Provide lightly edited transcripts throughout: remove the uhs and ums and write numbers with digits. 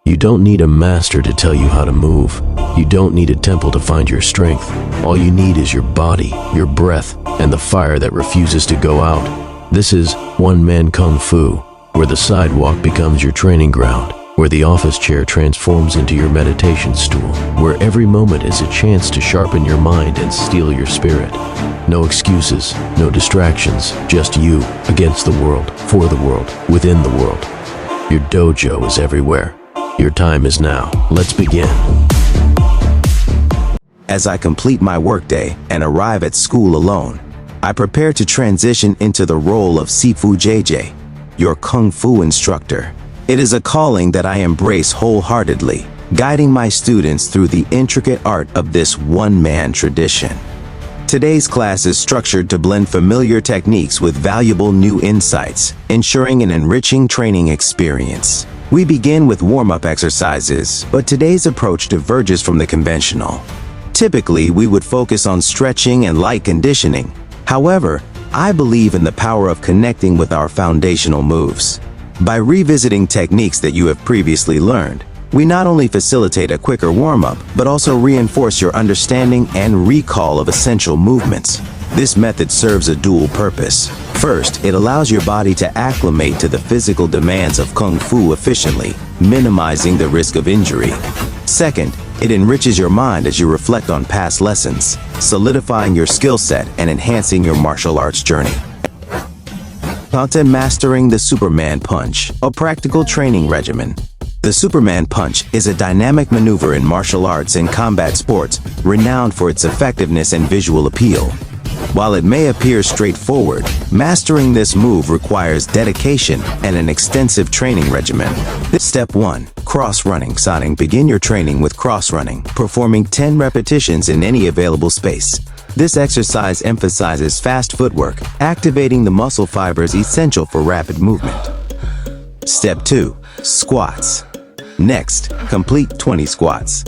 You don't need a master to tell you how to move. You don't need a temple to find your strength. All you need is your body, your breath, and the fire that refuses to go out. This is one-man kung fu, where the sidewalk becomes your training ground, where the office chair transforms into your meditation stool, where every moment is a chance to sharpen your mind and steel your spirit. No excuses, no distractions, just you against the world, for the world, within the world. Your dojo is everywhere. Your time is now. Let's begin. As I complete my workday and arrive at school alone, I prepare to transition into the role of Sifu JJ, your Kung Fu instructor. It is a calling that I embrace wholeheartedly, guiding my students through the intricate art of this one-man tradition. Today's class is structured to blend familiar techniques with valuable new insights, ensuring an enriching training experience. We begin with warm-up exercises, but today's approach diverges from the conventional. Typically, we would focus on stretching and light conditioning. However, I believe in the power of connecting with our foundational moves. By revisiting techniques that you have previously learned, we not only facilitate a quicker warm-up, but also reinforce your understanding and recall of essential movements. This method serves a dual purpose. First, it allows your body to acclimate to the physical demands of Kung Fu efficiently, minimizing the risk of injury. Second, it enriches your mind as you reflect on past lessons, solidifying your skill set and enhancing your martial arts journey. Content Mastering the Superman Punch, a practical training regimen. The Superman Punch is a dynamic maneuver in martial arts and combat sports, renowned for its effectiveness and visual appeal. While it may appear straightforward, mastering this move requires dedication and an extensive training regimen. Step 1. Cross running. Begin your training with cross running, performing 10 repetitions in any available space. This exercise emphasizes fast footwork, activating the muscle fibers essential for rapid movement. Step 2. Squats. Next, complete 20 squats.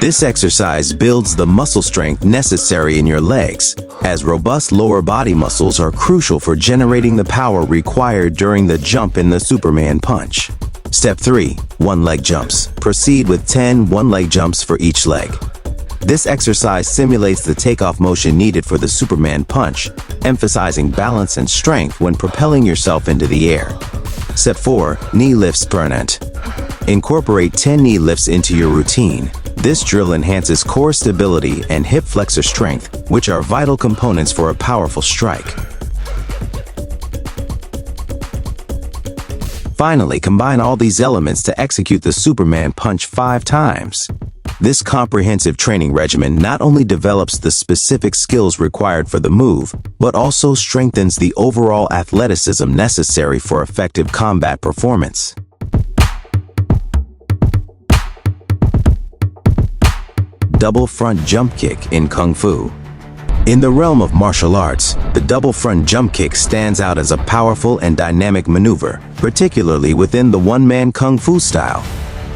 This exercise builds the muscle strength necessary in your legs, as robust lower body muscles are crucial for generating the power required during the jump in the Superman Punch. Step 3. One-leg jumps. Proceed with 10 one-leg jumps for each leg. This exercise simulates the takeoff motion needed for the Superman Punch, emphasizing balance and strength when propelling yourself into the air. Step 4. Knee lifts. Incorporate 10 knee lifts into your routine. This drill enhances core stability and hip flexor strength, which are vital components for a powerful strike. Finally, combine all these elements to execute the Superman Punch 5 times. This comprehensive training regimen not only develops the specific skills required for the move, but also strengthens the overall athleticism necessary for effective combat performance. Double front jump kick in Kung Fu. In the realm of martial arts, the double front jump kick stands out as a powerful and dynamic maneuver, particularly within the one-man Kung Fu style.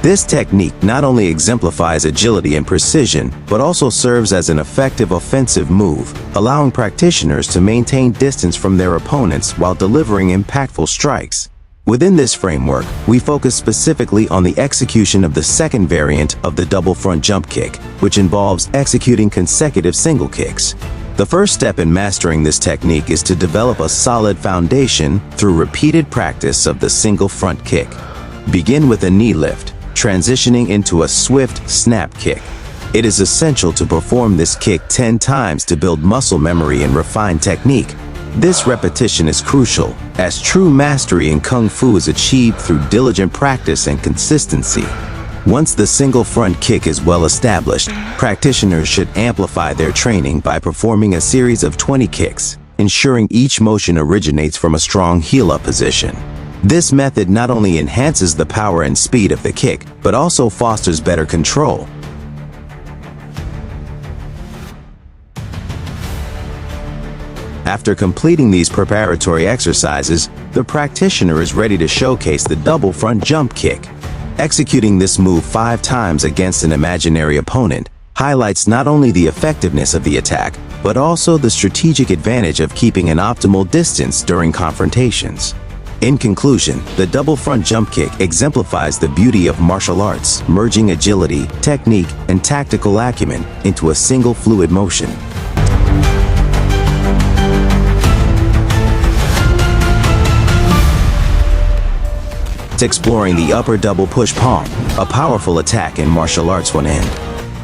This technique not only exemplifies agility and precision, but also serves as an effective offensive move, allowing practitioners to maintain distance from their opponents while delivering impactful strikes. Within this framework, we focus specifically on the execution of the second variant of the double front jump kick, which involves executing consecutive single kicks. The first step in mastering this technique is to develop a solid foundation through repeated practice of the single front kick. Begin with a knee lift, transitioning into a swift snap kick. It is essential to perform this kick 10 times to build muscle memory and refine technique. This repetition is crucial, as true mastery in Kung Fu is achieved through diligent practice and consistency. Once the single front kick is well established, practitioners should amplify their training by performing a series of 20 kicks, ensuring each motion originates from a strong heel-up position. This method not only enhances the power and speed of the kick, but also fosters better control. After completing these preparatory exercises, the practitioner is ready to showcase the double front jump kick. Executing this move 5 times against an imaginary opponent highlights not only the effectiveness of the attack, but also the strategic advantage of keeping an optimal distance during confrontations. In conclusion, the double front jump kick exemplifies the beauty of martial arts, merging agility, technique, and tactical acumen into a single fluid motion. Exploring the upper double push palm, a powerful attack in martial arts one end.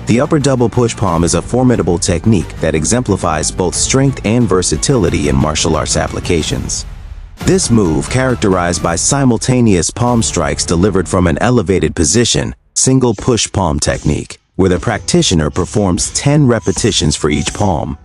The upper double push palm is a formidable technique that exemplifies both strength and versatility in martial arts applications. This move, characterized by simultaneous palm strikes delivered from an elevated position, single push palm technique, where the practitioner performs 10 repetitions for each palm.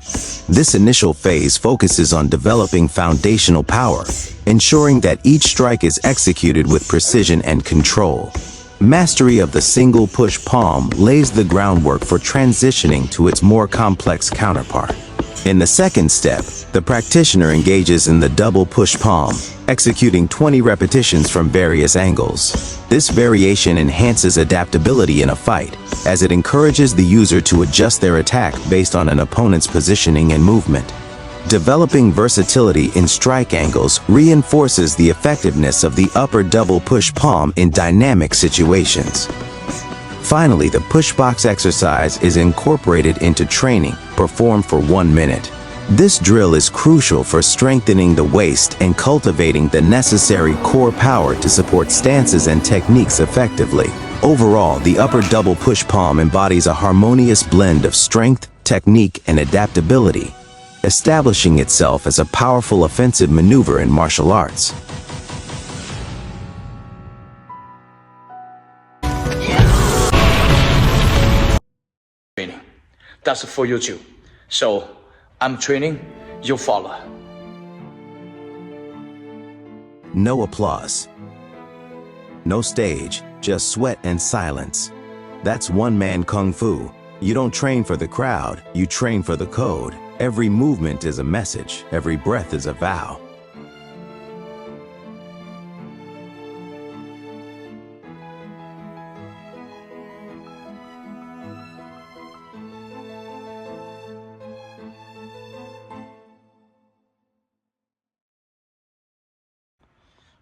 This initial phase focuses on developing foundational power, ensuring that each strike is executed with precision and control. Mastery of the single push palm lays the groundwork for transitioning to its more complex counterpart. In the second step, the practitioner engages in the double push palm, executing 20 repetitions from various angles. This variation enhances adaptability in a fight, as it encourages the user to adjust their attack based on an opponent's positioning and movement. Developing versatility in strike angles reinforces the effectiveness of the upper double push palm in dynamic situations. Finally, the push box exercise is incorporated into training, performed for 1 minute. This drill is crucial for strengthening the waist and cultivating the necessary core power to support stances and techniques effectively. Overall, the upper double push palm embodies a harmonious blend of strength, technique, and adaptability, establishing itself as a powerful offensive maneuver in martial arts. That's for you too. So, I'm training, you follow. No applause. No stage, just sweat and silence. That's one-man kung fu. You don't train for the crowd, you train for the code. Every movement is a message, every breath is a vow.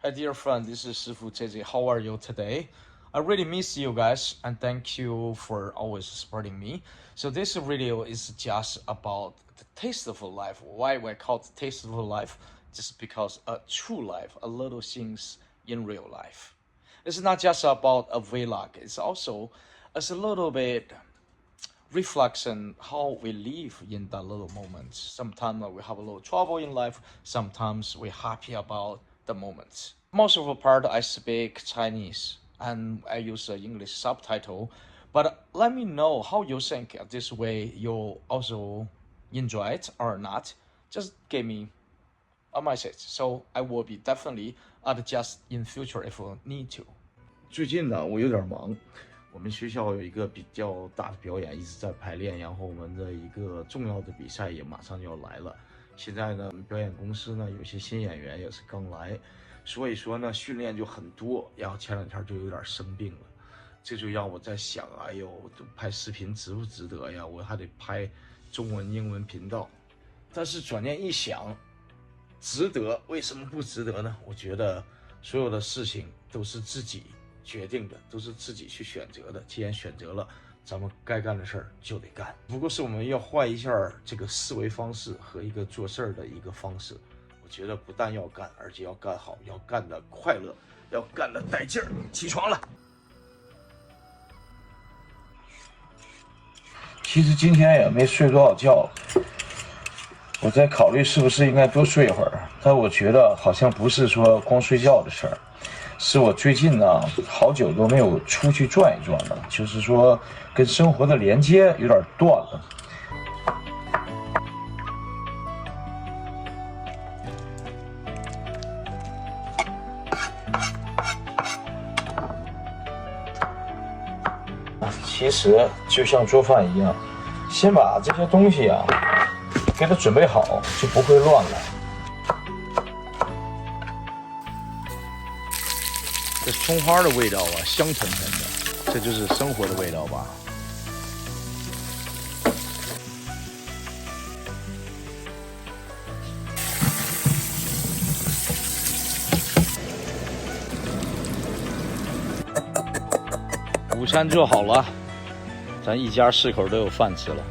Hi dear friend, this is Shifu JJ. How are you today? I really miss you guys and thank you for always supporting me. So this video is just about the taste of life. Why we call it taste of life? Just because a true life, a little things in real life. It's not just about a vlog. It's also a little bit reflection how we live in the little moments. Sometimes we have a little trouble in life. Sometimes we're happy about the moments. Most of the part I speak Chinese and I use an English subtitle, but let me know how you think this way you also enjoy it or not. Just give me a message, so I will be definitely adjust in future if I need to. 最近呢，我有点忙。我们学校有一个比较大的表演，一直在排练，然后我们的一个重要的比赛也马上就要来了。现在呢，表演公司呢有些新演员也是刚来，所以说呢训练就很多，然后前2天就有点生病了，这就让我在想，哎呦，拍视频值不值得呀？我还得拍中文、英文频道。但是转念一想，值得，为什么不值得呢？我觉得所有的事情都是自己决定的，都是自己去选择的。既然选择了，咱们该干的事儿就得干。不过是我们要换一下这个思维方式和一个做事儿的一个方式。我觉得不但要干，而且要干好，要干得快乐，要干得带劲儿。起床了。其实今天也没睡多少觉，我在考虑是不是应该多睡一会儿，但我觉得好像不是说光睡觉的事儿。是我最近呢好久都没有出去转一转了，就是说跟生活的连接有点断了。其实就像做饭一样，先把这些东西啊给它准备好，就不会乱了。这葱花的味道啊，香喷喷的，这就是生活的味道吧。午餐做好了，咱一家4口都有饭吃了。